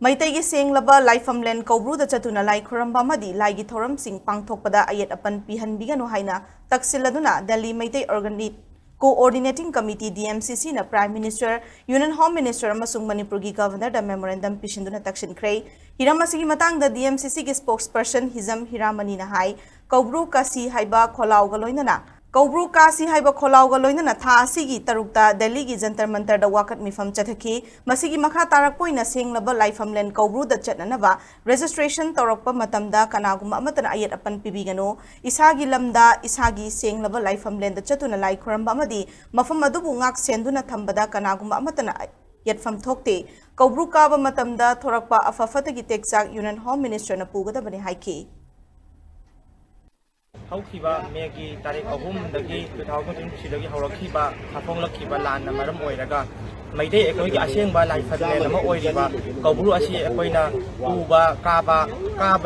Maitegi senglaba laifamlen kaubruda chatuna lai khuramba madi laigi thoram sing pangthokpada ayet apan pihanbiganu haina taksiladuna Delhi Maitai Organic Coordinating Committee DMCC na Prime Minister, Union Home Minister Amasung Manipuri Governor da Memorandum Peesinkhre Peesinkhre Hiramasigi matang da DMCC ki spokesperson Hizam Hiramani na hai kaubru kasi haiba kholau galoinana Kaubru kasi haiba kholau galoinana tha asigi tarukta Delhi gi jantar mantar da wakat mifam chathaki masigi makha tarakpoina senglaba laifamlen kaubru da chatnanaba registration torakpa matamda kanaguma amatana ayat apan pibigano isagi lamda isagi senglaba laifamlen da chatuna lai khuramba amadi mafam adubu ngak senduna thambada kanaguma amatana yatfam thokte kaubru kaba matamda thorakpa afafatagi teksak Union Home Minister na pugadabani haiki Haukiba Megi Tarik Ahum dagi 2020 dagi haurakhiba hafonglakiba lan na maram oiraga maidai ekoi asengba laifamlen ama oiriba kaubru asi ekoina uba kaba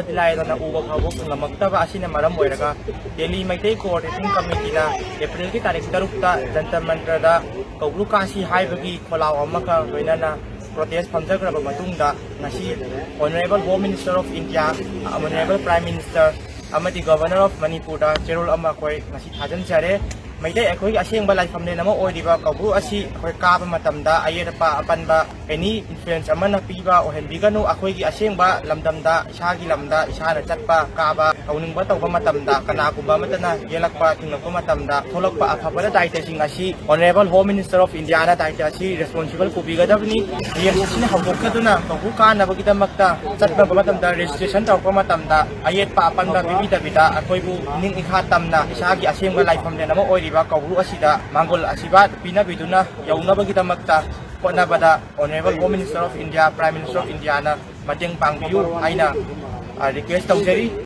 dilai na uba phawok ngamaktaba asina maram oiraga Delhi Maitai Coordinating Committee na April ki tarik 3 ta jantar mantra da kaubru kasi haibagi kholau amaka loinana protest phamjagraba matungda ngasi Honorable Home Minister of India Honorable Prime Minister Amati Governor of Manipur da Cherul Amakoi ngasi thajan jare maidai ekoi asengba laifamlen ama oiriba kaubru asi akoi kaba matamda ayerpa apanba any influence amana piba ohenbiganu akoi gi asengba lamdamda isagi lamda isana chatpa kaba auningba tawba matamda kanagumba matana yelakpa thingakpa matamda tholakpa afabala daite sing asi Honorable Home Minister of India na daite asi responsible kubigadabni DMCC na hawokaduna kaubru kanabagi damakta chatpa matamda registration tawpa matamda ayetpa apanba bibida akoi bu ning ikhatamna isagi asengba laifamlen ama oiriba kaubru asida manggol asiba pinabiduna yaunabagitamakta konabada Honorable Home Minister of India Prime Minister of India na mateng pangbiyu aina request tawjari